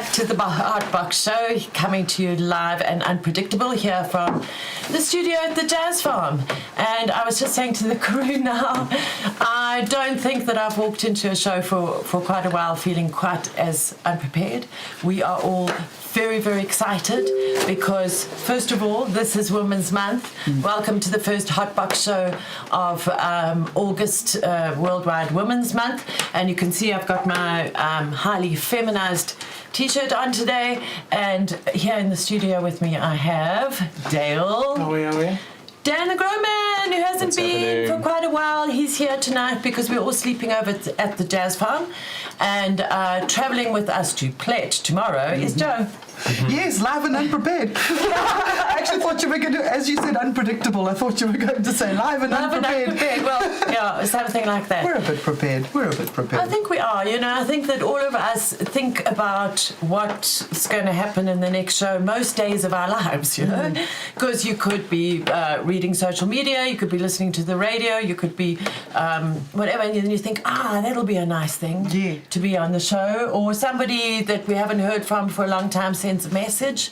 back to the Hotboxshow, coming to you live and unpredictable here from the studio at the Jazz Farm. And I was just saying to the crew now, I don't think that I've walked into a show for quite a while feeling quite as unprepared. We are all very, very excited because, first of all, this is Women's Month. Welcome to the first Hotbox show of August, Worldwide Women's Month. And you can see I've got my highly feminized t-shirt on today. And here in the studio with me I have Dale. Are we? Dan the Grown Man, who hasn't been for quite a while. He's here tonight because we're all sleeping over at the Jazz Farm. And travelling with us to Plet tomorrow is Joe. Yes, live and unprepared. I actually thought you were going to, as you said, unpredictable. I thought you were going to say live and unprepared. Well, yeah, something like that. We're a bit prepared. I think we are. I think that all of us think about what's going to happen in the next show most days of our lives, because you could be reading social media, you could be listening to the radio, you could be whatever, and then you think, that'll be a nice thing to be on the show, or somebody that we haven't heard from for a long time sends a message,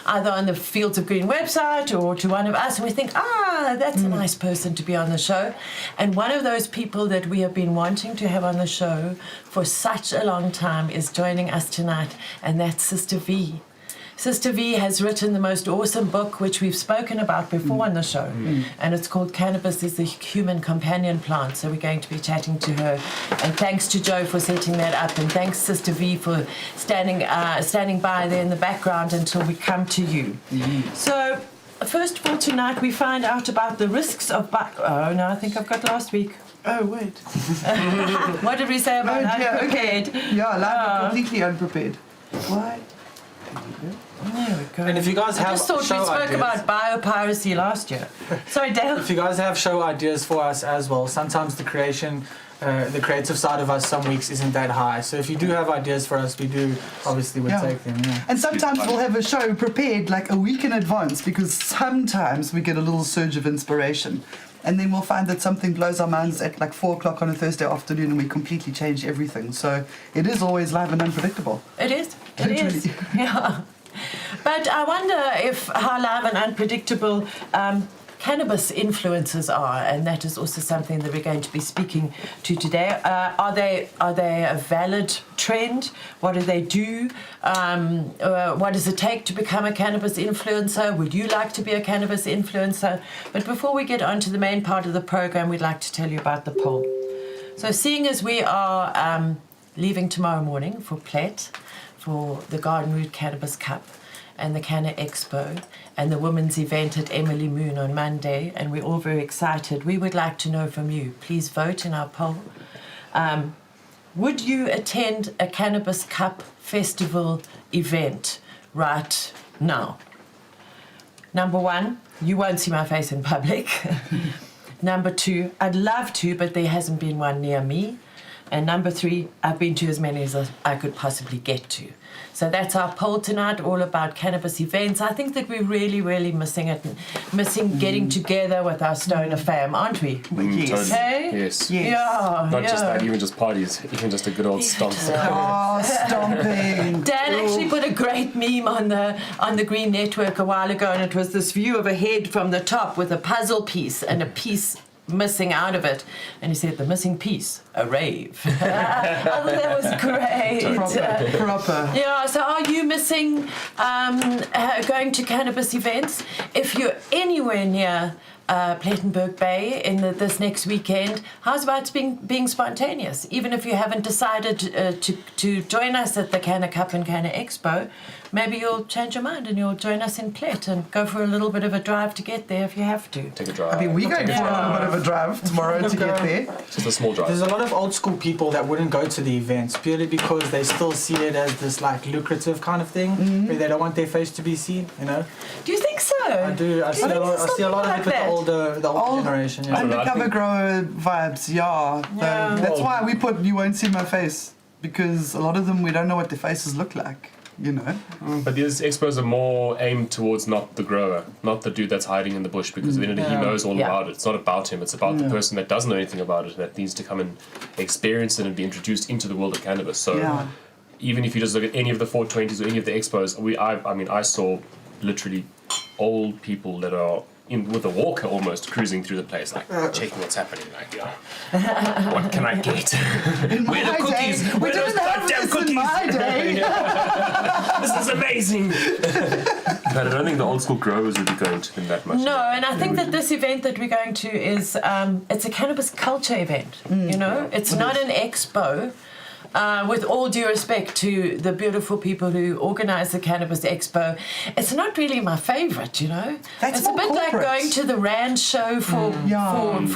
either on the Fields of Green website or to one of us, and we think, that's a nice person to be on the show. And one of those people that we have been wanting to have on the show for such a long time is joining us tonight, and that's Sister Vee. Sister Vee has written the most awesome book, which we've spoken about before on the show, and it's called Cannabis is the Human Companion Plant. So we're going to be chatting to her. And thanks to Joe for setting that up, and thanks, Sister Vee, for standing by there in the background until we come to you. So first of all, tonight we find out about the risks of... Oh, no, I think I've got last week. Oh, wait. What did we say about unprepared? Okay. Yeah, live and completely unprepared. Why? There we go. And if you guys have I just thought we spoke about biopiracy last year. Sorry, Dale. If you guys have show ideas for us as well, sometimes the creative side of us some weeks isn't that high. So if you do have ideas for us, we do obviously would take them. Yeah. And sometimes we'll have a show prepared like a week in advance because sometimes we get a little surge of inspiration. And then we'll find that something blows our minds at like 4 o'clock on a Thursday afternoon and we completely change everything. So it is always live and unpredictable. It is. It is. Yeah. But I wonder how live and unpredictable cannabis influences are, and that is also something that we're going to be speaking to today. Are they a valid trend? What do they do? What does it take to become a cannabis influencer? Would you like to be a cannabis influencer? But before we get on to the main part of the program, we'd like to tell you about the poll. So seeing as we are leaving tomorrow morning for Plet, for the Garden Route Cannabis Cup and the Canna Expo and the women's event at Emily Moon on Monday, and we're all very excited, we would like to know from you. Please vote in our poll. Would you attend a Cannabis Cup Festival event right now? Number 1, you won't see my face in public. Number 2, I'd love to, but there hasn't been one near me. And number 3, I've been to as many as I could possibly get to. So that's our poll tonight, all about cannabis events. I think that we're really, really missing getting together with our stoner fam, aren't we? Yes. Totally. Hey? Yes. Yeah. Not just that, even just parties, even just a good old stomp. Oh, stomping. Dan actually put a great meme on the Green Network a while ago, and it was this view of a head from the top with a puzzle piece and a piece missing out of it, and he said the missing piece, a rave. I thought that was great. Proper. Yeah, so are you missing going to cannabis events? If you're anywhere near Plettenberg Bay in this next weekend, how's about being spontaneous? Even if you haven't decided to join us at the Canna Cup and Canna Expo, maybe you'll change your mind and you'll join us in Plet and go for a little bit of a drive to get there if you have to. Take a drive. I mean, we're going for a little bit of a drive tomorrow to get there. Just a small drive. There's a lot of old school people that wouldn't go to the events purely because they still see it as this like lucrative kind of thing where they don't want their face to be seen, Do you think so? I do. I see a lot of it with the older generation. Yeah. Undercover grower vibes, yeah. That's why we put you won't see my face, because a lot of them we don't know what their faces look like. But these expos are more aimed towards not the grower, not the dude that's hiding in the bush, because at the end of the day, he knows all about it. It's not about him, it's about the person that doesn't know anything about it, that needs to come and experience it and be introduced into the world of cannabis. So even if you just look at any of the 420s or any of the expos, I saw literally old people that are with a walker almost cruising through the place, like checking what's happening. Like, what can I get? Where are the cookies? Where are those goddamn cookies? In my day. This is amazing. But I don't think the old school growers would be going to them that much. No, and I think that this event that we're going to is it's a cannabis culture event. You know, it's not an expo. With all due respect to the beautiful people who organise the Cannabis Expo, it's not really my favourite, you know. That's it's a more bit corporate. like going to the Rand show for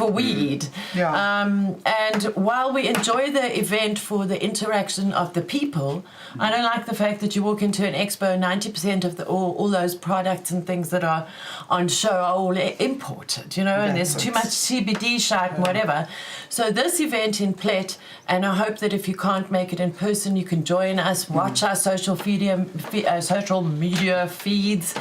weed. Yeah. And while we enjoy the event for the interaction of the people, I don't like the fact that you walk into an expo, 90% of all those products and things that are on show are all imported, you know, and there's too much CBD shite and whatever. So this event in Plet, and I hope that if you can't make it in person, you can join us, watch our social media feeds,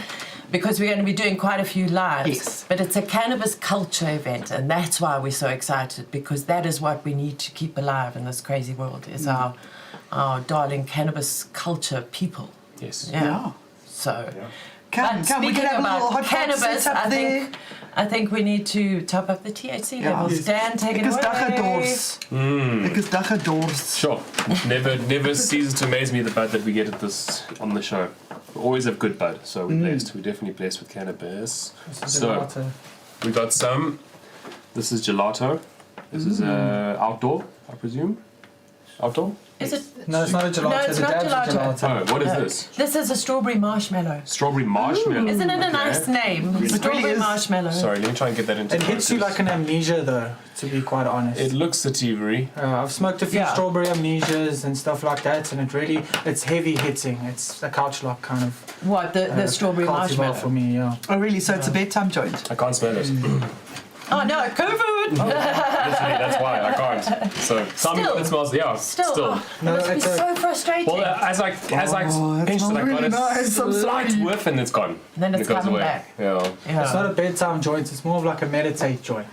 because we're going to be doing quite a few lives. Yes. But it's a cannabis culture event, and that's why we're so excited, because that is what we need to keep alive in this crazy world, is our darling cannabis culture people. Yes. Yeah. So... Can we speaking get a little about hot box cannabis, set up there? I think we need to top up the THC levels. Dan, take it Ek is away. dagga dors. Sure. Never ceases to amaze me the bud that we get at this on the show. We always have good bud, so we're blessed. We're definitely blessed with cannabis. So we got some. This is gelato. This is outdoor, I presume. Outdoor? Is it? No, it's not a gelato. No, it's the not dab's a gelato. gelato. Oh, what is this? This is a strawberry marshmallow. Strawberry marshmallow. Isn't it a nice name? Really Strawberry is. marshmallow. Sorry, let me try and get that into It hits you focus. like an amnesia, though, to be quite honest. It looks sativary. I've smoked a few Yeah. strawberry amnesias and stuff like that, and it's heavy hitting. It's a couch lock kind of What, the strawberry cultivar marshmallow? for me, yeah. Oh, really? So it's a bedtime joint? I can't smell it. Oh no, COVID! Literally, that's why I can't. So tell me what it smells. Yeah, Still. Oh, No, it must be it's a- so frustrating. Well, as I it pinched it, smells I got really a nice, I'm slight sorry. whiff and it's gone. Then it's it goes coming away. back. Yeah. Yeah. It's not a bedtime joint, it's more of like a meditate joint.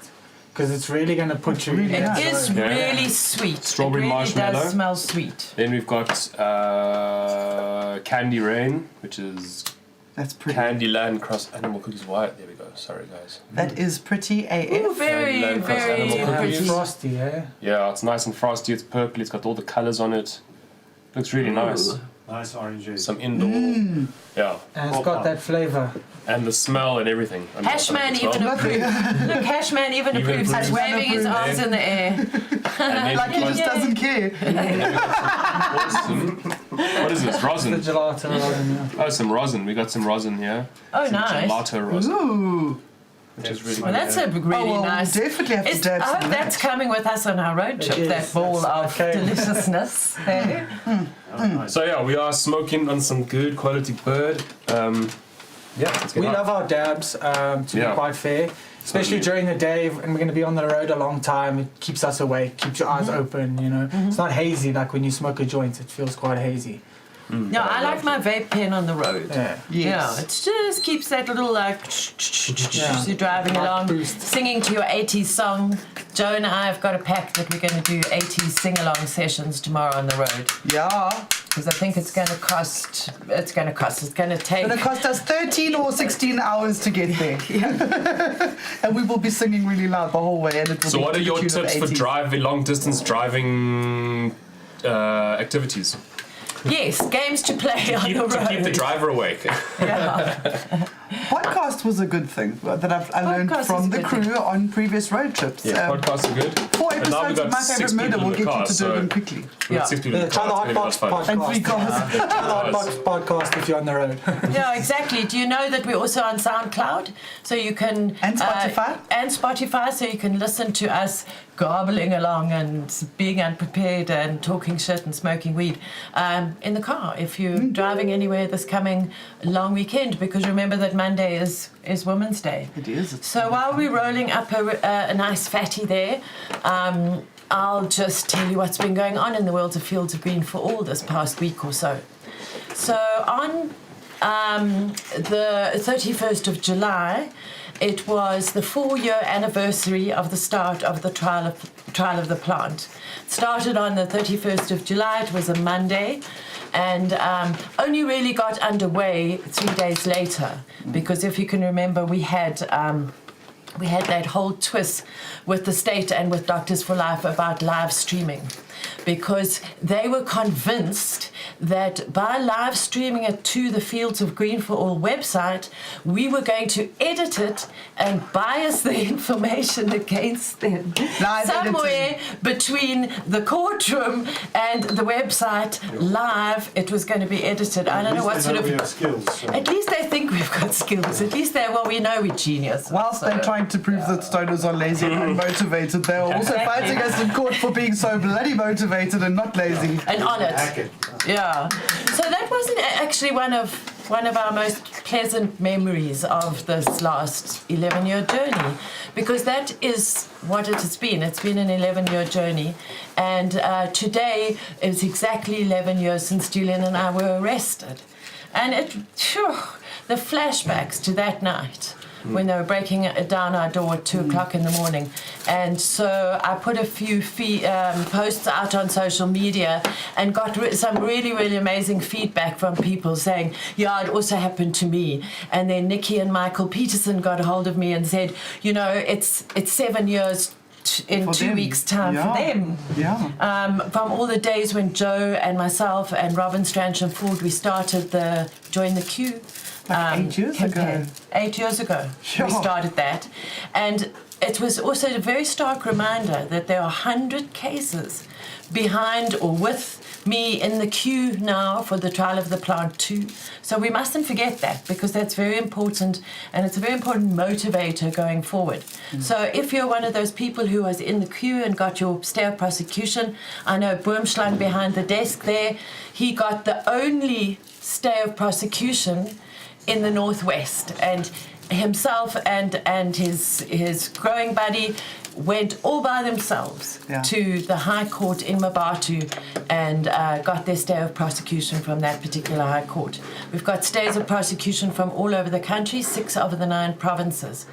Because it's really going to put you in Really that It is zone. Yeah. really sweet. Strawberry it really marshmallow. does smell sweet. Then we've got Candy Rain, which is That's pretty. Candyland Cross Animal Cookies White. There we go. Sorry, guys. That is pretty AF. Ooh, very, Candyland Cross very Animal Yeah, Cookies. pretty. frosty, eh? Yeah, it's nice and frosty. It's purple. It's got all the colours on it. Looks really nice. Nice oranges. Some indoor. Yeah. And it's got that flavour. And the smell and everything. I mean, Hashman the smell. even approves. Look, Hashman even approves. He's approves. waving his arms in the air. And then Like he we've just got doesn't care. awesome. What is this? The Rosin. gelato rosin, yeah. Oh, some rosin. We got some rosin here. Oh, Some nice. gelato rosin, Ooh. which is really Well, that's a really Oh, well, nice. we'll definitely have to It's, dab I some hope of that's that. coming with us on our road trip. is. That ball That's of okay. deliciousness. Hey? So yeah, we are smoking on some good quality bird. Yeah, let's get We on. love our dabs, to Yeah. be quite fair. Especially during the day, and we're going to be on the road a long time. It keeps us awake, keeps your eyes open, you know. It's not hazy like when you smoke a joint, it feels quite hazy. No, I like my vape pen on the road. Yeah. Yeah, Yes. it just keeps that little like Yeah. you're driving Like along, boost. singing to your 80s song. Joe and I have got a pact that we're going to do 80s sing-along sessions tomorrow on the road, Yeah. because I think it's going to cost. It's going to cost. It's going to take. It's going to cost us 13 or 16 hours to get there. And we will be singing really loud the whole way. And it will So be what to are the your tune of tips for 80s. long distance driving activities? Yes, games to play on the To road. keep the driver awake. Yeah. Podcast was a good thing that I learned Podcast is from a the good crew on previous road trips. Yeah, podcasts are good. 4 And now we've episodes of got My 6 Favorite Murder people will in get the car, you to so Durban quickly. we've got 6 people in the Try the car. It's gonna be Hotbox lots of fun. And 3 cars. Try the Hotbox podcast if you're on the road. Yeah, exactly. Do you know that we're also on SoundCloud? So you can... And Spotify? And Spotify, so you can listen to us garbling along and being unprepared and talking shit and smoking weed in the car if you're driving anywhere this coming long weekend, because remember that Monday is Women's Day. It is. So while we're rolling up a nice fatty there, I'll just tell you what's been going on in the worlds of Fields of Green for all this past week or so. So on the 31st of July, it was the 4-year anniversary of the start of the trial of the plant. It started on the 31st of July. It was a Monday, and only really got underway 3 days later, because if you can remember, we had that whole twist with the state and with Doctors for Life about live streaming, because they were convinced that by live streaming it to the Fields of Green for All website, we were going to edit it and bias the information against them. Somewhere between the courtroom and the website, live, it was going to be edited. I don't know what sort of... skills, so. At least they think we've got skills. At least we know we're genius. Whilst they're trying to prove that stoners are lazy and unmotivated, they're also fighting us in court for being so bloody motivated and not lazy. And on it. Yeah. So that wasn't actually one of our most pleasant memories of this last 11-year journey, because that is what it has been. It's been an 11-year journey, and today is exactly 11 years since Julian and I were arrested. And the flashbacks to that night, when they were breaking down our door at 2 o'clock in the morning. And so I put a few posts out on social media and got some really, really amazing feedback from people saying, yeah, it also happened to me. And then Nikki and Michael Peterson got a hold of me and said, it's 7 years in for 2 them. weeks' time for them. Yeah. From all the days when Joe and myself and Robin Stransham Ford, we started the Join the Queue 8 years campaign. ago. 8 years ago, Sure. we started that. And it was also a very stark reminder that there are 100 cases behind or with me in the queue now for the trial of the plant too. So we mustn't forget that, because that's very important, and it's a very important motivator going forward. So if you're one of those people who was in the queue and got your stay of prosecution, I know Boomschlang behind the desk there, he got the only stay of prosecution in the Northwest, and himself and his growing buddy went all by themselves to the High Court in Mabatu and got their stay of prosecution from that particular High Court. We've got stays of prosecution from all over the country, 6 of the 9 provinces.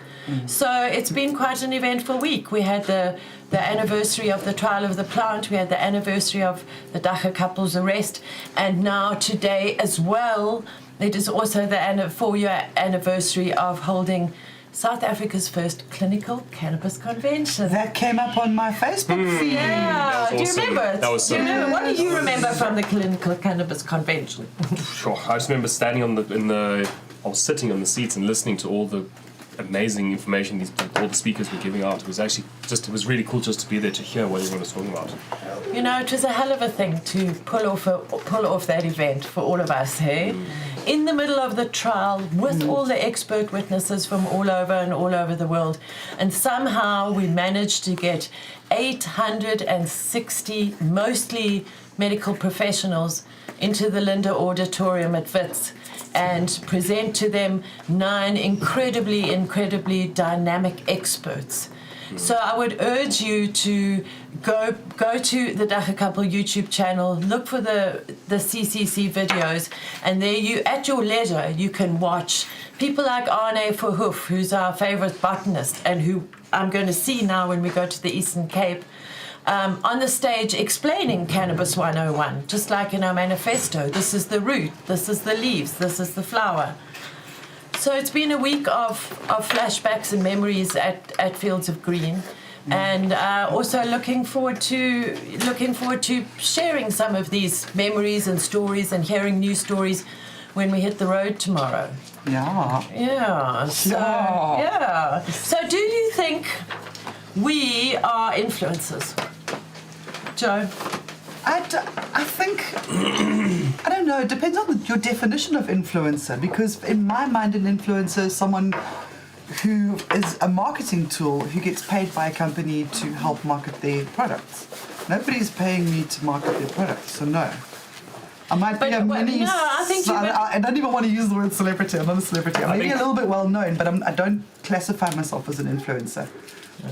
So it's been quite an eventful week. We had the anniversary of the trial of the plant, we had the anniversary of the Dagga couple's arrest, and now today as well, it is also the 4-year anniversary of holding South Africa's first clinical cannabis convention. That came up on my Facebook feed. Yeah, do you awesome. remember it? That was so Do you remember? What do you remember from the clinical cannabis convention? Sure. I just remember standing I was sitting on the seats and listening to all the amazing information all the speakers were giving out. It was actually it was really cool just to be there to hear what everyone was talking about. It was a hell of a thing to pull off that event for all of us, hey? In the middle of the trial with all the expert witnesses from all over the world. And somehow we managed to get 860 mostly medical professionals into the Linda Auditorium at Wits and present to them 9 incredibly dynamic experts. So I would urge you to go to the Dagga Couple YouTube channel, look for the CCC videos, and there you, at your leisure, you can watch people like Arne Verhoef, who's our favorite botanist and who I'm going to see now when we go to the Eastern Cape, on the stage explaining Cannabis 101, just like in our manifesto. This is the root, this is the leaves, this is the flower. So it's been a week of flashbacks and memories at Fields of Green, and also looking forward to sharing some of these memories and stories and hearing new stories when we hit the road tomorrow. Yeah. So do you think we are influencers, Joe? I think, I don't know, it depends on your definition of influencer, because in my mind an influencer is someone who is a marketing tool who gets paid by a company to help market their products. Nobody's paying me to market their products, so no. I might be a mini... No, I think I don't even want to use the word celebrity. I'm not a celebrity. I'm maybe a little bit well known, but I don't classify myself as an influencer.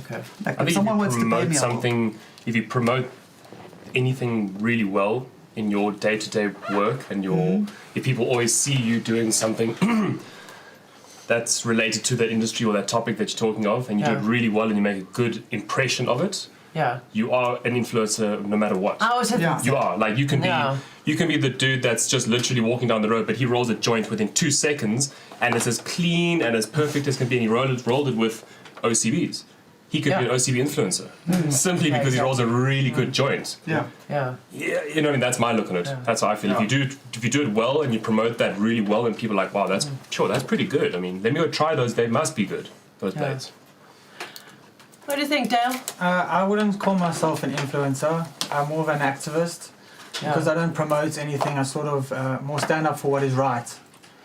Okay. Like I if think someone wants to pay me, if you promote anything really well in your day-to-day work and if people always see you doing something that's related to that industry or that topic that you're talking of, and you do it really well and you make a good impression of it, you are an influencer no matter what. I also think so. You are. Like, you can be the dude that's just literally walking down the road, but he rolls a joint within 2 seconds, and it's as clean and as perfect as can be, and he rolled it with OCBs. He could be an OCB influencer simply because he rolls a really good joint. Yeah. You know what I mean? That's my look on it. That's how I feel. If you do it well and you promote that really well, and people are like, wow, that's pretty good. I mean, let me go try those. They must be good. Those blades. What do you think, Dale? I wouldn't call myself an influencer. I'm more of an activist because I don't promote anything. I sort of more stand up for what is right.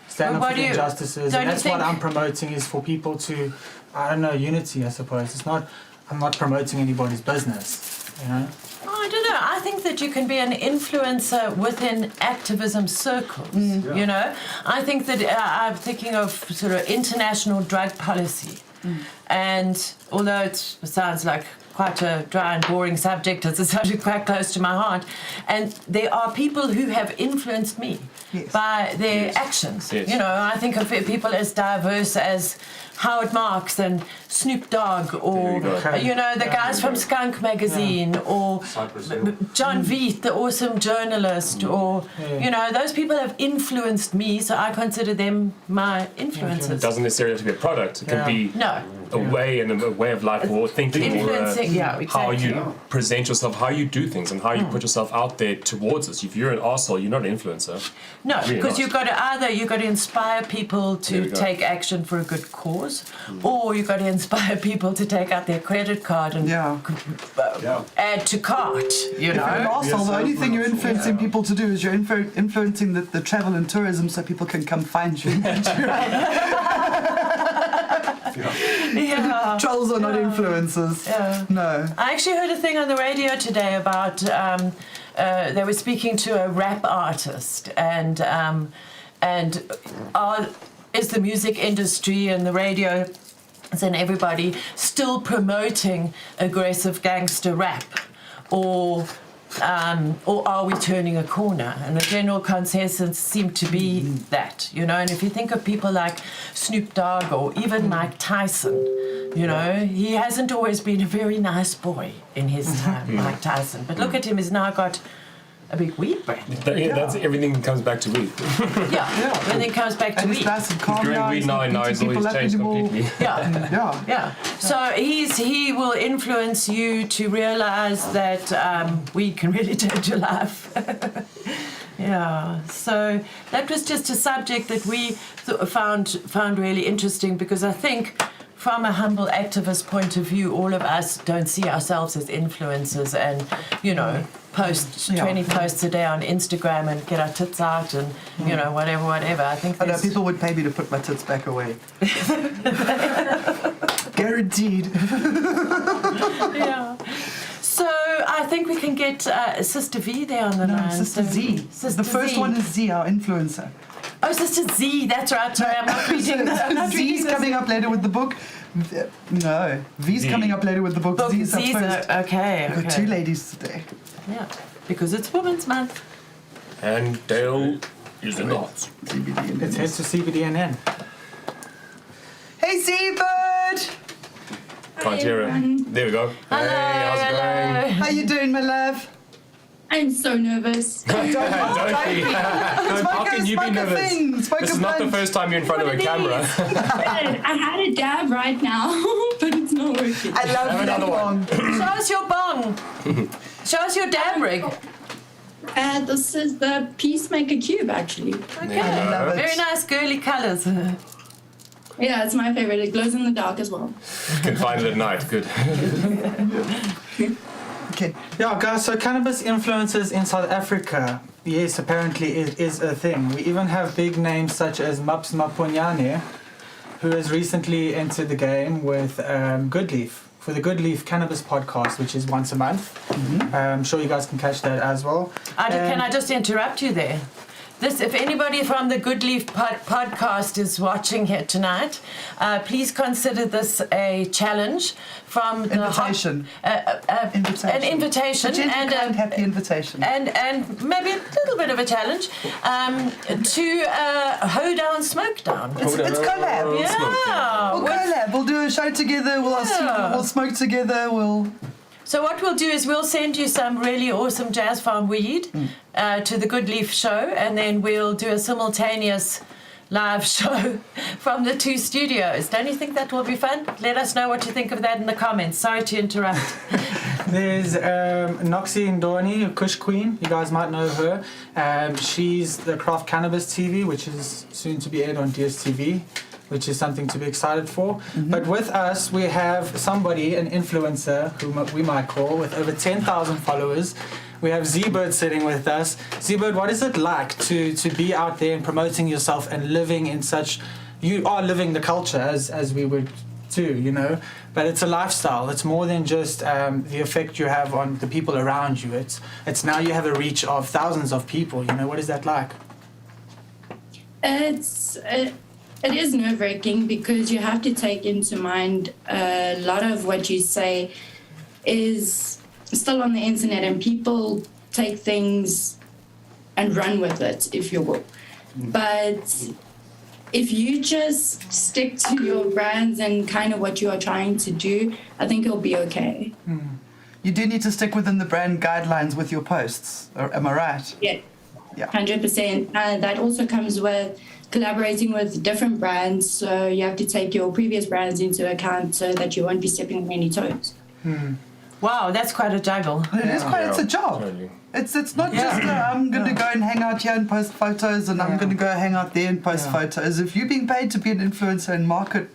Stand up for the injustices. And that's what I'm promoting, is for people to, I don't know, unity, I suppose. I'm not promoting anybody's business, you know? I don't know. I think that you can be an influencer within activism circles, you know? I think that I'm thinking of sort of international drug policy. And although it sounds like quite a dry and boring subject, it's a subject quite close to my heart. And there are people who have influenced me by their actions. You know, I think of people as diverse as Howard Marks and Snoop Dogg, or you know, the guys from Skunk magazine, or John Veith, the awesome journalist, or you know, those people have influenced me, so I consider them my influencers. It doesn't necessarily have to be a product. It can be a way and a way of life, or thinking, or how you present yourself, how you do things, and how you put yourself out there towards us. If you're an arsehole, you're not an influencer. No, because you've got to inspire people to take action for a good cause, or you've got to inspire people to take out their credit card and add to cart. You know, if you're an arsehole, the only thing you're influencing people to do is you're influencing the travel and tourism, so people can come find you. Trolls are not influencers. No. I actually heard a thing on the radio today about they were speaking to a rap artist, and is the music industry and the radio and everybody still promoting aggressive gangster rap, or are we turning a corner? And the general consensus seemed to be that, you know. And if you think of people like Snoop Dogg or even Mike Tyson, you know, he hasn't always been a very nice boy in his time, Mike Tyson. But look at him, he's now got a big weed brand. That's everything comes back to weed. Everything comes back to and weed. It's nice and calm. He's growing weed now it's always changed completely. So he will influence you to realise that weed can really change your life. So that was just a subject that we found really interesting, because I think from a humble activist point of view, all of us don't see ourselves as influencers and, you know, post 20 posts a day on Instagram and get our tits out and, you know, whatever. I think I know people would pay me to put my tits back away. Guaranteed. So I think we can get Sister Vee there on the line. Sister Z. The first one is Z, our influencer. Oh, Sister Z, that's right. Sorry, I'm not reading that. Z's coming up later with the book. No, V's coming up later with the book. Z's up first. Okay. We've got two ladies today. Yeah, because it's Women's Month. And Dale is not. CBDNN. Let's head to CBDNN. Hey, Seabird! Can't hear it. There we go. Hello, hey, how's it going? How you doing, my love? I'm so nervous. Don't be. How can you be nervous? This is not the first time you're in front of a camera. I had a dab right now, but it's not working. I love another one. Show us your bong. Show us your dab rig. This is the Peacemaker Cube, actually. Okay. I love it. Very nice girly colours. Yeah, it's my favorite. It glows in the dark as well. You can find it at night. Good. Okay. Yeah, guys, so cannabis influencers in South Africa, yes, apparently is a thing. We even have big names such as Maps Maponyane, who has recently entered the game with Goodleaf, for the Goodleaf Cannabis podcast, which is once a month. I'm sure you guys can catch that as well. Can I just interrupt you there? if anybody from the Good Leaf podcast is watching here tonight, please consider this a challenge from the invitation. An invitation and a happy invitation. And maybe a little bit of a challenge to hoe down, smoke down. It's collab. Yeah. We'll collab. We'll do a show together. We'll smoke together. So what we'll do is we'll send you some really awesome Jazz Farm weed to the Good Leaf show, and then we'll do a simultaneous live show from the 2 studios. Don't you think that will be fun? Let us know what you think of that in the comments. Sorry to interrupt. There's Noxie Ndoni, Kush Queen. You guys might know her. She's the Craft Cannabis TV, which is soon to be aired on DSTV, which is something to be excited for. Mm-hmm. But with us, we have somebody, an influencer, who we might call, with over 10,000 followers. We have Z-Bird sitting with us. Z-Bird, what is it like to be out there and promoting yourself and living in such... You are living the culture, as we would too, you know, but it's a lifestyle. It's more than just the effect you have on the people around you. It's now you have a reach of thousands of people, you know. What is that like? It is nerve-wracking because you have to take into mind a lot of what you say is still on the internet, and people take things and run with it, if you will. But if you just stick to your brands and kind of what you are trying to do, I think it'll be okay. You do need to stick within the brand guidelines with your posts, am I right? Yeah. 100%. That also comes with collaborating with different brands, so you have to take your previous brands into account so that you won't be stepping on any toes. Wow, that's quite a juggle. It's a job. Totally. It's not just I'm going to go and hang out here and post photos, and I'm going to go hang out there and post photos. If you're being paid to be an influencer and market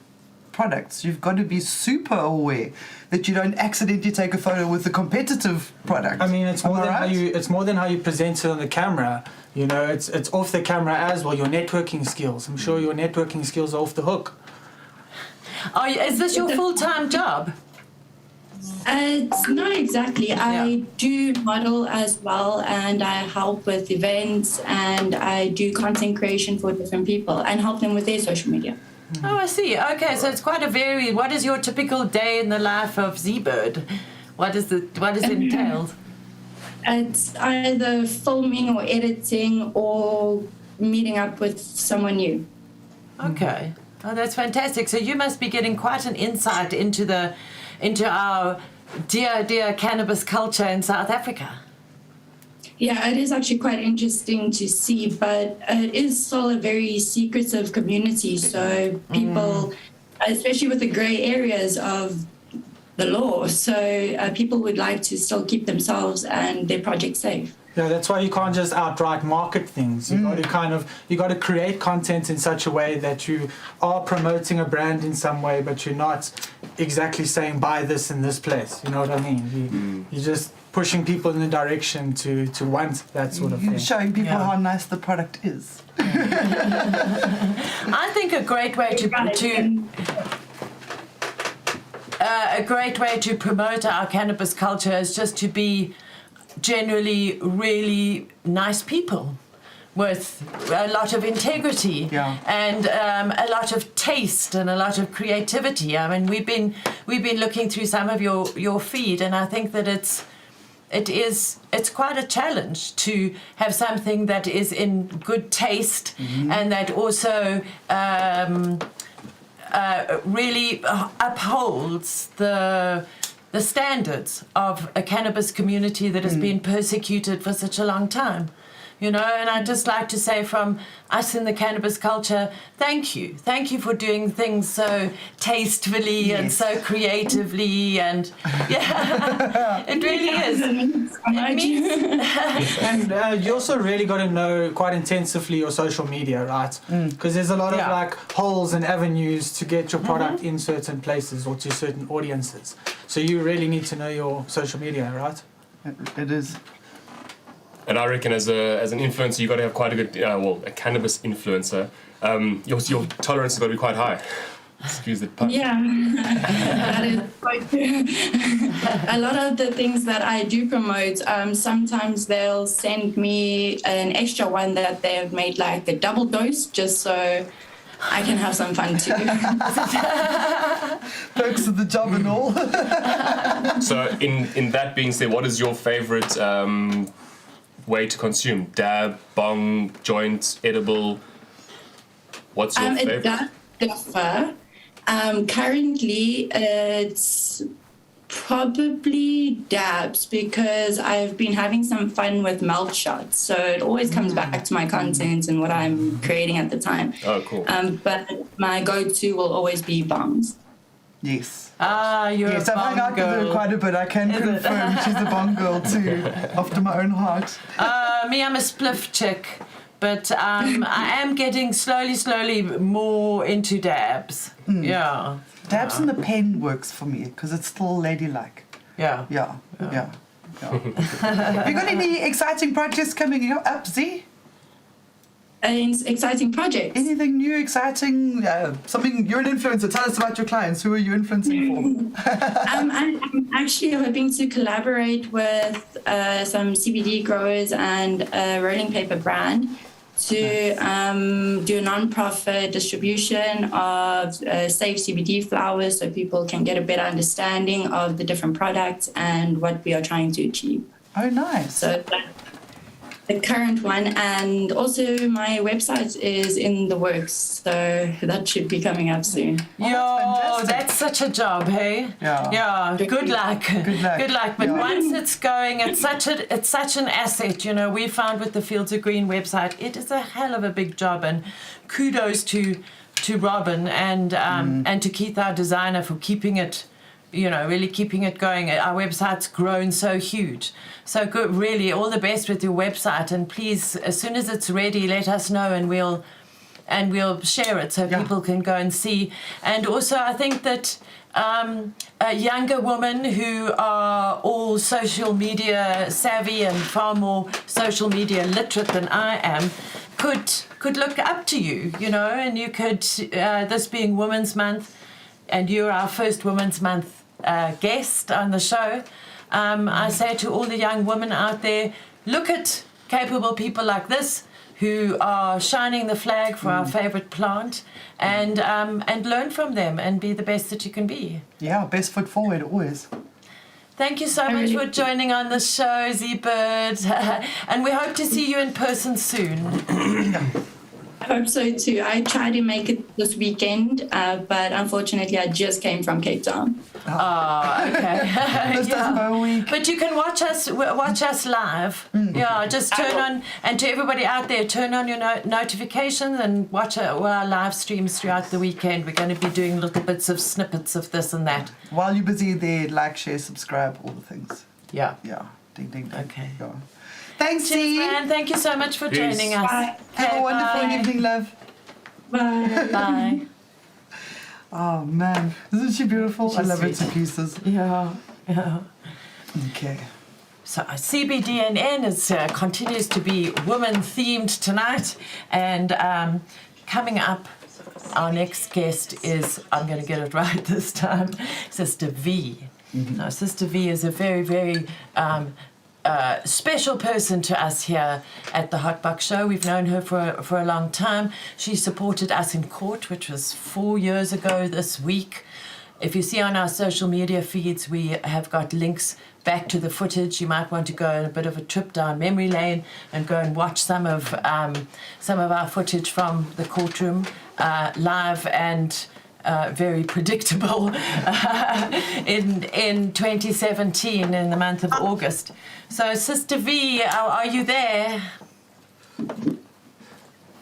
products, you've got to be super aware that you don't accidentally take a photo with a competitive product. I mean, it's more than how you present it on the camera. You know, it's off the camera as well. Your networking skills. I'm sure your networking skills are off the hook. Is this your full-time job? It's not exactly. I do model as well, and I help with events, and I do content creation for different people and help them with their social media. Oh, I see. Okay, so it's quite a varied. What is your typical day in the life of Z-Bird? What is entailed? It's either filming or editing or meeting up with someone new. Okay. Oh, that's fantastic. So you must be getting quite an insight into our dear cannabis culture in South Africa. Yeah, it is actually quite interesting to see, but it is still a very secretive community. So people, especially with the grey areas of the law, so people would like to still keep themselves and their project safe. Yeah, that's why you can't just outright market things. You got to create content in such a way that you are promoting a brand in some way, but you're not exactly saying buy this in this place. You know what I mean? You're just pushing people in the direction to want that sort of thing. You're showing people how nice the product is. I think a great way to promote our cannabis culture is just to be generally really nice people with a lot of integrity and a lot of taste and a lot of creativity. I mean, we've been looking through some of your feed, and I think that it's quite a challenge to have something that is in good taste and that also really upholds the standards of a cannabis community that has been persecuted for such a long time. You know, and I'd just like to say from us in the cannabis culture, thank you for doing things so tastefully and so creatively, and it really is. And you also really got to know quite intensively your social media, right? Because there's a lot of like holes and avenues to get your product in certain places or to certain audiences. So you really need to know your social media, right? It is. And I reckon as an influencer, you've got to have quite a good, a cannabis influencer. Your tolerance has got to be quite high. Excuse the pun. Yeah, that is quite true. A lot of the things that I do promote, sometimes they'll send me an extra one that they've made like a double dose, just so I can have some fun too. Perks of the job and all. So in that being said, what is your favorite way to consume? Dab, bong, joint, edible? What's your favorite? It does differ. Currently, it's probably dabs because I've been having some fun with mouth shots. So it always comes back to my content and what I'm creating at the time. Oh, cool. But my go-to will always be bongs. Yes. You're Yes, a I've hung bong out with her girl. quite a bit. I can confirm she's a bong girl too, after my own heart. Me, I'm a spliff chick. But I am getting slowly more into dabs. Yeah. Dabs in the pen works for me because it's still ladylike. Yeah. Yeah. Have you got any exciting projects coming up, Z? An exciting project. Anything new, exciting? Something, you're an influencer. Tell us about your clients. Who are you influencing for? I'm actually hoping to collaborate with some CBD growers and a rolling paper brand to do a non-profit distribution of safe CBD flowers so people can get a better understanding of the different products and what we are trying to achieve. Oh, nice. So that's the current one, and also my website is in the works, so that should be coming up soon. Yo, that's such a job, hey? Yeah. Good luck. Good luck. But once it's going, it's such an asset. You know, we found with the Fields of Green website, it is a hell of a big job, and kudos to Robin and to Keith, our designer, for keeping it. You know, really keeping it going. Our website's grown so huge. So good, really, all the best with your website. And please, as soon as it's ready, let us know and we'll share it so people can go and see. And also, I think that younger women who are all social media savvy and far more social media literate than I am could look up to you, you know, and you could, this being Women's Month, and you're our first Women's Month guest on the show, I say to all the young women out there, look at capable people like this who are shining the flag for our favourite plant and learn from them and be the best that you can be. Yeah, best foot forward, always. Thank you so much for joining on the show, Z-Bird. And we hope to see you in person soon. I hope so too. I tried to make it this weekend, but unfortunately I just came from Cape Town. Oh, okay. But you can watch us live. Yeah, just turn on, and to everybody out there, turn on your notifications and watch all our live streams throughout the weekend. We're going to be doing little bits of snippets of this and that. While you're busy there, like, share, subscribe, all the things. Yeah. Ding, ding, ding. Okay. Yeah. Thanks, Cheers, man. Thank you so much for joining us. Bye. Have a wonderful evening, love. Bye. Bye. Oh, man. Isn't she beautiful? I love her to pieces. Yeah. Okay. So CBDNN continues to be women-themed tonight. And coming up, our next guest is, I'm going to get it right this time, Sister Vee. Now, Sister Vee is a very, very special person to us here at the Hotboxshow. We've known her for a long time. She supported us in court, which was 4 years ago this week. If you see on our social media feeds, we have got links back to the footage. You might want to go on a bit of a trip down memory lane and go and watch some of our footage from the courtroom live and very predictable in 2017 in the month of August. So, Sister Vee, are you there?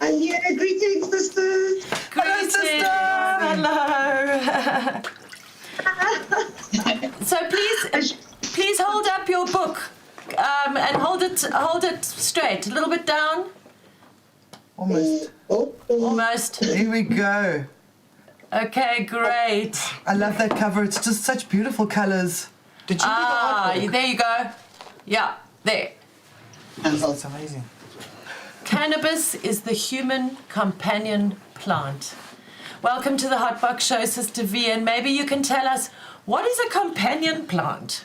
I'm here. Greetings, sisters. Greetings. Hello. So please hold up your book and hold it straight, a little bit down. Almost. Almost. Here we go. Okay, great. I love that cover. It's just such beautiful colours. Did you do the artwork? There you go. Yeah, there. That's amazing. Cannabis is the human companion plant. welcome to the Hotbox Show, Sister Vee, and maybe you can tell us, what is a companion plant?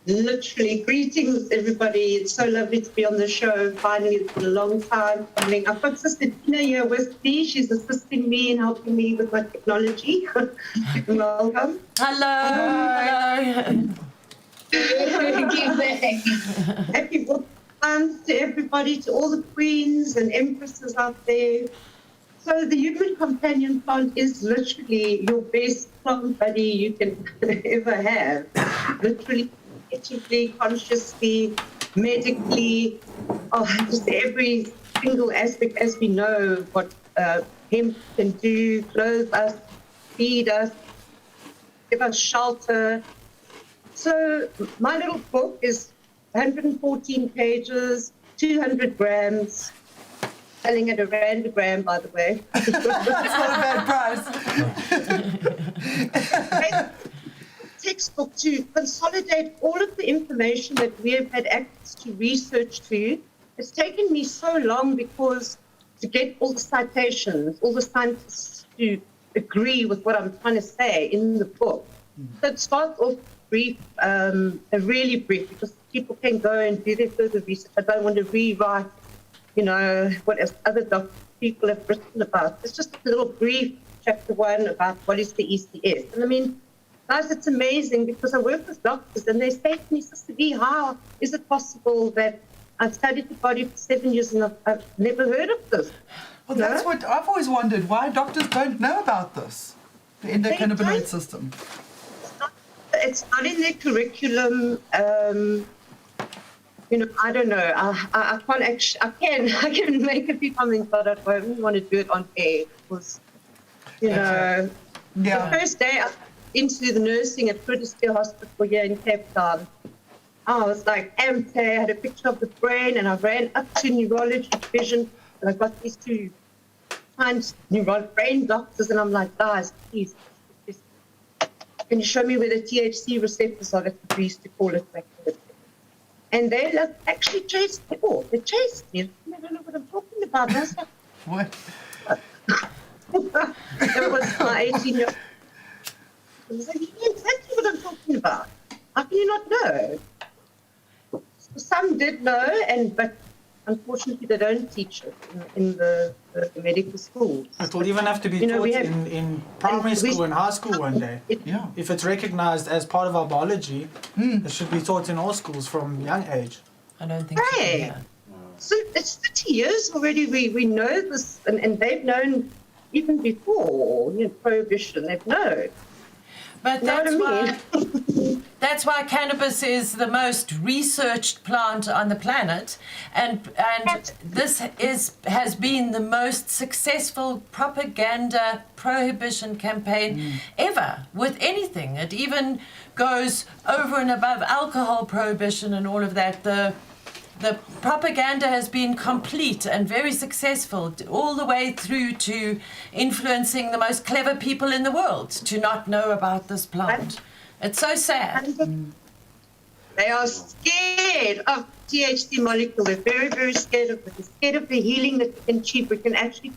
Literally, greetings, everybody. It's so lovely to be on the show. Finally, it's been a long time coming. I've got Sister Tina here with me. She's assisting me and helping me with my technology. Welcome. Hello. Happy Valentine's to everybody, to all the queens and empresses out there. So the human companion plant is literally your best plant buddy you can ever have. Literally, creatively, consciously, medically, just every single aspect, as we know what hemp can do, clothe us, feed us, give us shelter. So my little book is 114 pages, 200 grams, selling at £1 a gram, by the way. That's not a bad price. Textbook to consolidate all of the information that we have had access to research to. It's taken me so long because to get all the citations, all the scientists to agree with what I'm trying to say in the book. So it starts off brief, really brief, because people can go and do their further research. I don't want to rewrite, what other people have written about. It's just a little brief chapter 1 about what is the ECS. And I mean, guys, it's amazing because I work with doctors and they say to me, Sister Vee, how is it possible that I've studied the body for 7 years and I've never heard of this? Well, that's what I've always wondered, why doctors don't know about this, the endocannabinoid system. It's not in their curriculum. I don't know. I can't actually. I can make a few comments, but I don't want to do it on air because, the first day I into the nursing at Grootersdale Hospital here in Cape Town, I was like amped. I had a picture of the brain, and I ran up to neurology division, and I got these two brain doctors, and I'm like, guys, please. Can you show me where the THC receptors are that we used to call it back then? And they actually chased me off. They chased me. I don't know what I'm talking about. I was like, What? That was my 18-year-old. I was like, you know exactly what I'm talking about. How can you not know? Some did know, but unfortunately they don't teach it in the medical schools. It will even have to be taught in primary school and high school one day. If it's recognized as part of our biology, it should be taught in all schools from young age. I don't think so. Yeah. So it's 30 years already. We know this, and they've known even before prohibition. They've known. But that's why cannabis is the most researched plant on the planet, and this has been the most successful propaganda prohibition campaign ever with anything. It even goes over and above alcohol prohibition and all of that. The propaganda has been complete and very successful all the way through to influencing the most clever people in the world to not know about this plant. It's so sad. They are scared of THC molecule. They're very, very scared of it. They're scared of the healing that we can achieve. We can actually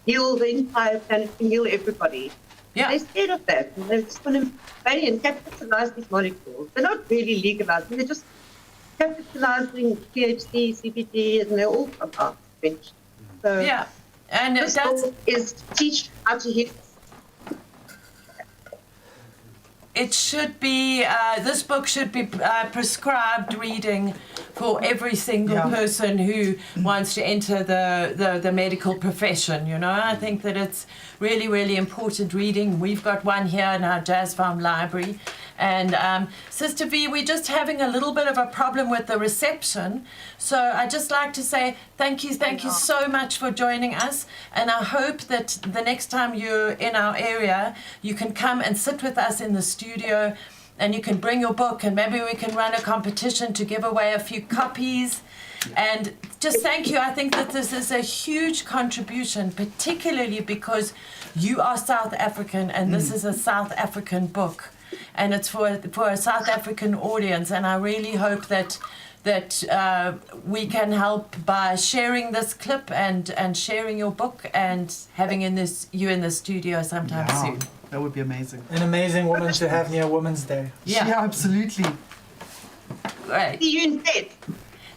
heal the entire planet, we can heal everybody. Yeah. They're scared of that. And they're just going to pay and capitalize these molecules. They're not really legalizing. They're just capitalizing THC, CBD, and they all come out eventually. So yeah, and this book is to teach how to heal. It should be, this book should be prescribed reading for every single person who wants to enter the medical profession, I think that it's really, really important reading. We've got one here in our Jazz Farm library. And Sister Vee, we're just having a little bit of a problem with the reception. So I'd just like to say thank you so much for joining us. And I hope that the next time you're in our area, you can come and sit with us in the studio and you can bring your book and maybe we can run a competition to give away a few copies. And just thank you. I think that this is a huge contribution, particularly because you are South African and this is a South African book. And it's for a South African audience, and I really hope that that we can help by sharing this clip and sharing your book and having you in the studio sometime soon. That would be amazing. An amazing woman to have near Women's Day. Yeah, absolutely. Great. See you in bed.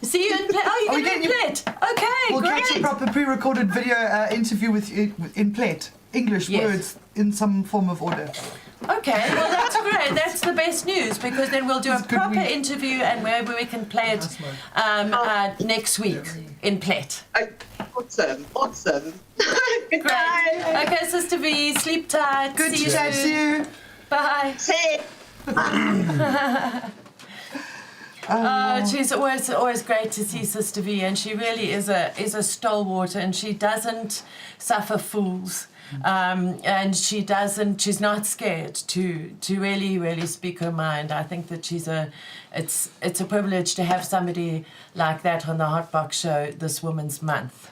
See you in Plet. Oh, you're going to Plet. Okay, We'll great. catch a proper pre-recorded video interview with in Plet. English words in some form of order. Okay, well that's great. That's the best news because then we'll do a proper week. interview and maybe we can play it next week in Plet. Awesome. Good Great. night. Okay, Sister V, sleep tight. Good See to you chat to soon. you. Bye. Say. She's always great to see Sister V, and she really is a stalwart, and she doesn't suffer fools, and she's not scared to really speak her mind. I think that it's a privilege to have somebody like that on the Hotbox show this Women's Month.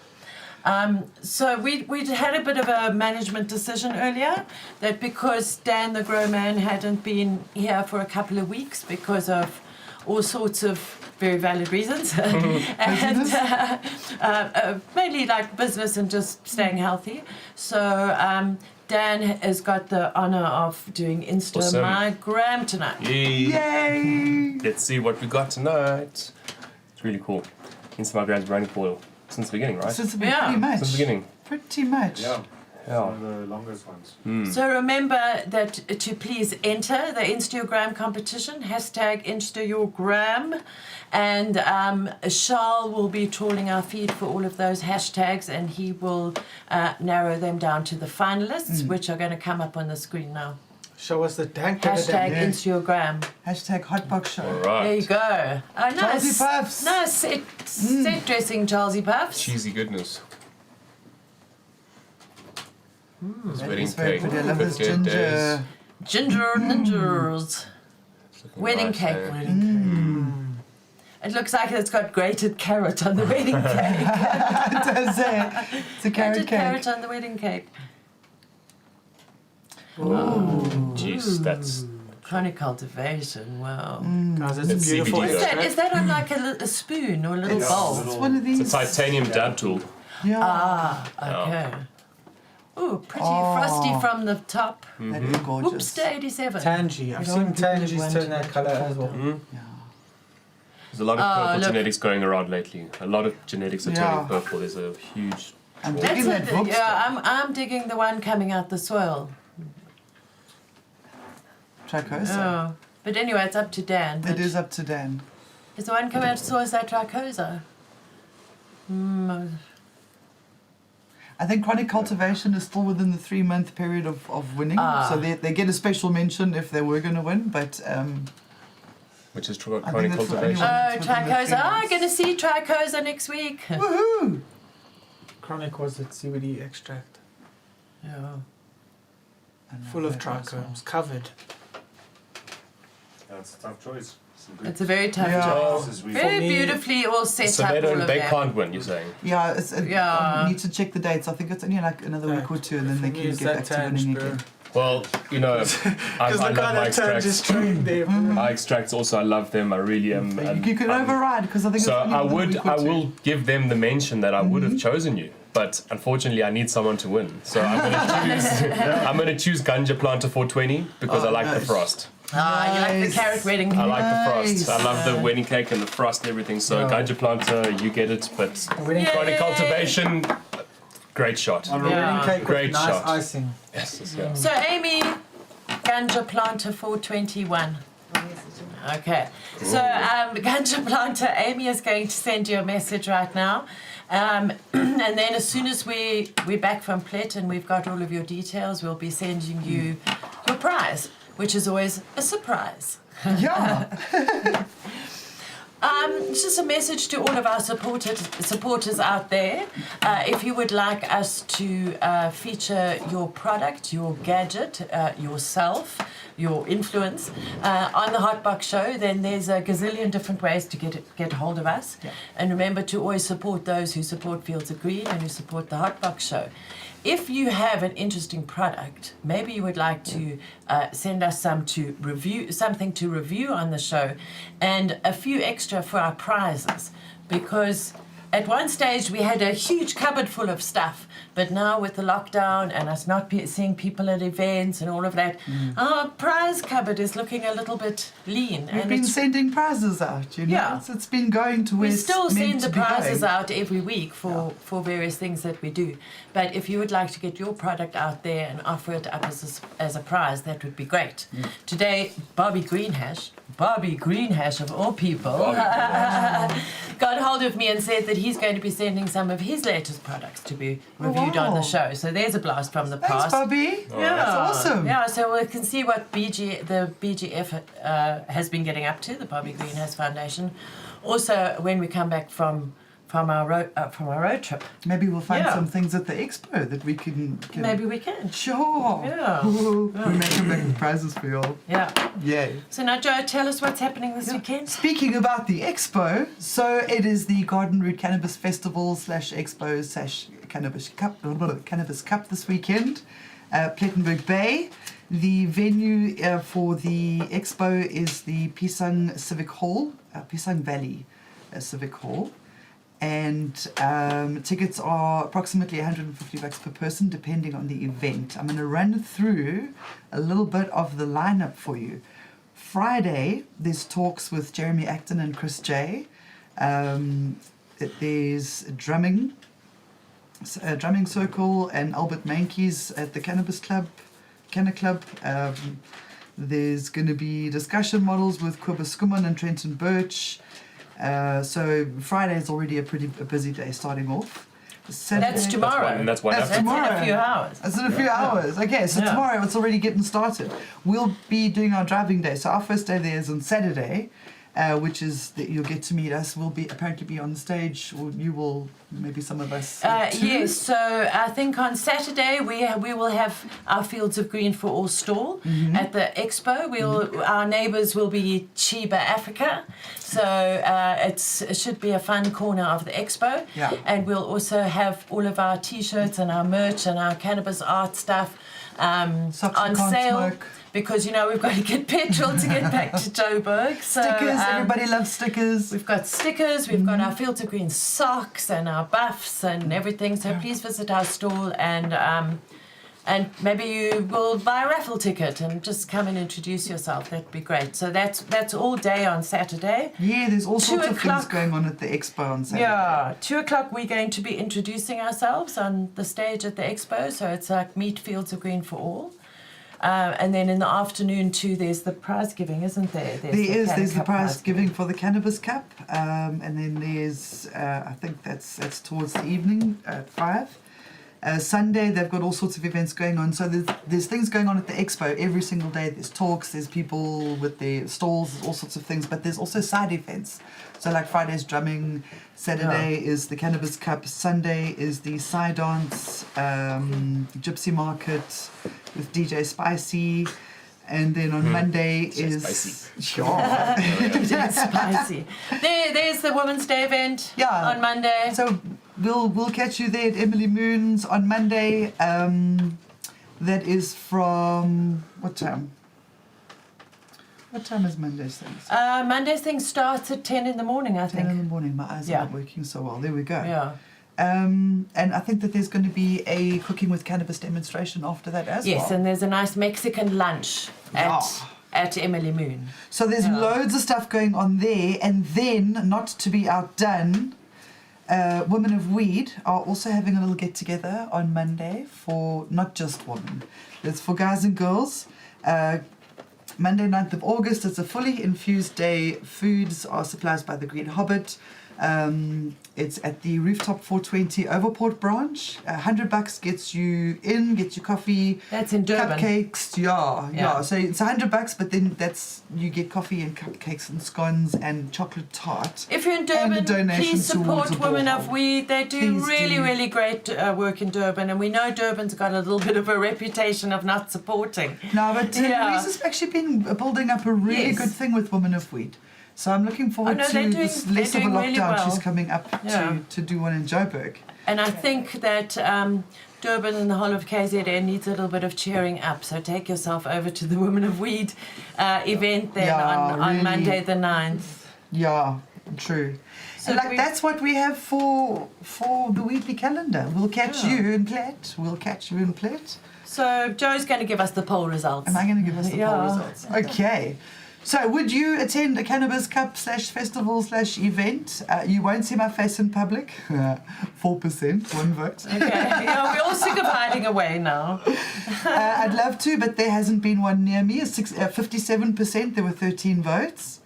So we'd had a bit of a management decision earlier that because Dan the Grow Man hadn't been here for a couple of weeks because of all sorts of very valid reasons, and mainly like business and just staying healthy. So Dan has got the honour of doing Instagram tonight. Yay! Let's see what we got tonight. It's really cool. Instagram's running for since the beginning, right? Since the beginning. Since the beginning. Pretty much. Yeah. One of the longest ones. So remember that to please enter the Instagram competition, #Instagram, and Charles will be trawling our feed for all of those hashtags, and he will narrow them down to the finalists, which are going to come up on the screen now. Show us the tank. #Instagram. #Hotboxshow. All right. There you go. Oh, nice. Charlesy Puffs. Nice set dressing, Charlesy Puffs. Cheesy goodness. This That wedding is very cake. pretty. I love this 58 ginger. days. Ginger ningers. Looking Wedding nice, cake. eh? Wedding cake. It looks like it's got grated carrot on the wedding cake. It does, eh? It's a carrot Grated cake. carrot on the wedding cake. Jeez, that's Chronic cultivation. Wow. Guys, it's It's beautiful. CBD, extract. Is that on like a spoon or a little bowl? It's one of these. it's a titanium dab tool. Yeah. Ah, okay. Ooh, pretty frosty from the top. That is gorgeous. Oops, to 87. Tangy. I've You seen don't really tangies want turn to that colour as well. Yeah. There's a lot of purple look. genetics going around lately. A lot of genetics are turning purple. There's a huge. I'm That's digging that book. I'm digging the one coming out the soil. Trichosa. Oh. But anyway, it's up to Dan. It But is up to Dan. is the one coming out the soil, is that trichosa? I think chronic cultivation is still within the 3-month period of winning. So they get a special mention if they were going to win, but Which is I think chronic that's for cultivation. anyone. Oh, It's within the trichosa. 3 Oh, I'm months. going to see trichosa next week. Woohoo! Chronic was it CBD extract. Yeah. Full of trichomes. Covered. That's a tough choice. Some good It's a very tough Yeah. job. choices we Very me- beautifully all set So up. they all don't. of They that. can't win. You're saying. Yeah, Yeah. I need to check the dates. I think it's only like another week or two, and then they can Use get that back to winning tange, bro. again. Well, you know, I Because love the guy my that tange is extracts. trained there, bro. My extracts also, I love them. I really am. and You can I'm- override because I think So it's only I within a would, week or I two. will give them the mention that I would have chosen you, but unfortunately I need someone to win. So I'm gonna choose. I'm gonna choose Ganja Planter 420 because I like the nice. frost. Ah, you like the Nice. carrot wedding I cake. like the frost. I Nice. love the wedding cake and the frost and everything. So Yeah. Ganja Planter, you get it, but Wedding, chronic cultivation, great shot. on a Yeah. wedding cake Great with nice shot. icing. Yes, yes, yeah. So Amy, Ganja Planter 421. Okay. So Ganja Planter, Amy is going to send you a message right now. And then as soon as we're back from Plet and we've got all of your details, we'll be sending you your prize, which is always a surprise. Yeah. It's just a message to all of our supporters out there. If you would like us to feature your product, your gadget, yourself, your influence on the Hotbox show, then there's a gazillion different ways to get hold of us. Yeah. And remember to always support those who support Fields of Green and who support the Hotbox show. If you have an interesting product, maybe you would like to send us something to review on the show, and a few extra for our prizes, because at one stage we had a huge cupboard full of stuff, but now with the lockdown and us not seeing people at events and all of that, our prize cupboard is looking a little bit lean. We've been sending prizes out, you know. Yeah. It's been going to where We still it's meant send the to be prizes going. out every week for various things that we do. But if you would like to get your product out there and offer it up as a prize, that would be great. Today, Bobby Greenhash of all people, got hold of me and said that he's going to be sending some of his latest products to be reviewed on the show. So there's a blast from the Thanks, past. Bobby. Yeah, That's awesome. Yeah, so we can see what the BGF has been getting up to, the Bobby Greenhouse Foundation. Also, when we come back from our road trip, Maybe we'll find some things at the expo that we can maybe we can. Sure. Yeah. Ooh, we're making prizes for you all. Yeah. Yay. So now, Joe, tell us what's happening this weekend. Speaking about the expo, so it is the Garden Route Cannabis Festival / Cannabis Cup this weekend, Plettenberg Bay. The venue for the expo is the Pisang Civic Hall, Pisang Valley Civic Hall. And tickets are approximately $150 per person, depending on the event. I'm going to run through a little bit of the lineup for you. Friday, there's talks with Jeremy Acton and Chris J. There's drumming circle and Albert Mankey's at the Cannabis Club, Canna Club. There's going to be discussion models with Kobus Skuman and Trenton Birch. So Friday is already a busy day starting off. Saturday, That's tomorrow. That's one That's after. tomorrow. in a few hours. That's in a few hours. Okay, so tomorrow it's already getting started. We'll be doing our driving day. So our first day there is on Saturday, which is that you'll get to meet us. We'll apparently be on stage, or you will, maybe some of us. Too. Yes, so I think on Saturday we will have our Fields of Green for All stall at the expo. Our neighbours will be Chiba Africa, so it should be a fun corner of the expo. Yeah. And we'll also have all of our T-shirts and our merch and our cannabis art stuff Socks on you can't sale. smoke. Because, we've got to get petrol to get back to Joburg. So, Stickers, everybody loves stickers. We've got stickers, we've got our Fields of Green socks and our buffs and everything. So please visit our stall and maybe you will buy a raffle ticket and just come and introduce yourself. That'd be great. So that's all day on Saturday. Yeah, there's all sorts of 2 o'clock. things going on at the expo on Saturday. Yeah, 2 o'clock we're going to be introducing ourselves on the stage at the expo. So it's like Meet Fields of Green for All. And then in the afternoon too, there's the prize giving, isn't there? There's the prize giving for the Cannabis Cup, and then there's I think that's towards the evening at 5. Sunday they've got all sorts of events going on. So there's things going on at the expo every single day. There's talks, there's people with their stalls, there's all sorts of things. But there's also side events. So like Friday's drumming, Saturday is the Cannabis Cup, Sunday is the Psy Dance, Gypsy Market with DJ Spicy, and then on Monday is Spicy. Sure. Spicy. There's the Women's Day event on Monday. So we'll catch you there at Emily Moon's on Monday. That is from what time? What time is Monday's thing? Monday's thing starts at 10 in the morning, I 10 in think. the morning. My eyes are not working so well. There we go. Yeah. And I think that there's going to be a cooking with cannabis demonstration after that as well. Yes, and there's a nice Mexican lunch at Emily Moon. So there's loads of stuff going on there, and then, not to be outdone, Women of Weed are also having a little get-together on Monday for not just women. It's for guys and girls. Monday, 9th of August, it's a fully infused day. Foods are supplied by the Green Hobbit. It's at the Rooftop 420 Overport branch. $100 gets you in, gets you coffee. That's in Durban. Cupcakes, yeah. So it's $100, but then you get coffee and cupcakes and scones and chocolate tart. If you're in Durban, please support Women of Weed. They do really great work in Durban, and we know Durban's got a little bit of a reputation of not supporting. No, but Louisa's actually been building up a really good thing with Women of Weed. So I'm looking forward to this less of a lockdown. Really well. She's coming up to do one in Joburg. And I think that Durban and the whole of KZN needs a little bit of cheering up. So take yourself over to the Women of Weed event then on Monday the 9th. Yeah, true. So and that's what we have for the weekly calendar. We'll catch you in Plet. So Joe's going to give us the poll results. Am I going to give us the poll results? Okay. So would you attend a Cannabis Cup /festival/event? You won't see my face in public. 4%, one vote. Okay. Yeah, we're all sick of hiding away now. I'd love to, but there hasn't been one near me. 57%, there were 13 votes.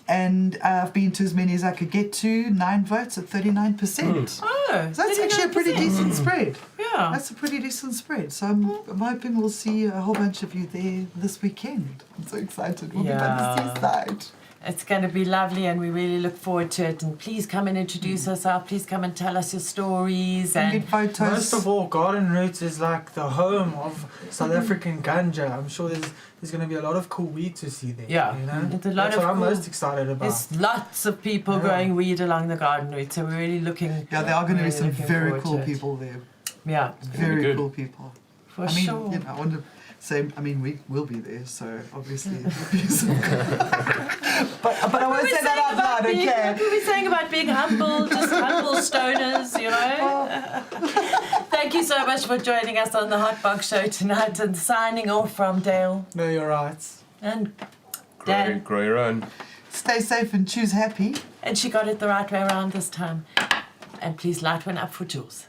And I've been to as many as I could get to, 9 votes at 39%. Oh, so that's actually a pretty decent spread. Yeah. That's a pretty decent spread. So I'm hoping we'll see a whole bunch of you there this weekend. I'm so excited. We'll be by the seaside. It's going to be lovely, and we really look forward to it. And please come and introduce yourself. Please come and tell us your stories. And get photos. Most of all, Garden Roots is like the home of South African ganja. I'm sure there's going to be a lot of cool weed to see there. Yeah, you know? it's a lot That's what I'm most excited about. There's lots of people growing weed along the Garden Route, so we're really looking. Yeah, there are going to be some very cool people there. Yeah, very cool people. For sure. You know, I want to say, we will be there, so obviously it'll be some but I won't say that out loud, okay? What were we saying about being humble, just humble stoners, you know? Thank you so much for joining us on the Hotbox Show tonight, and signing off from Dale. No, you're right. And Dan. Grow your own. Stay safe and choose happy. And she got it the right way around this time. And please light one up for Jules.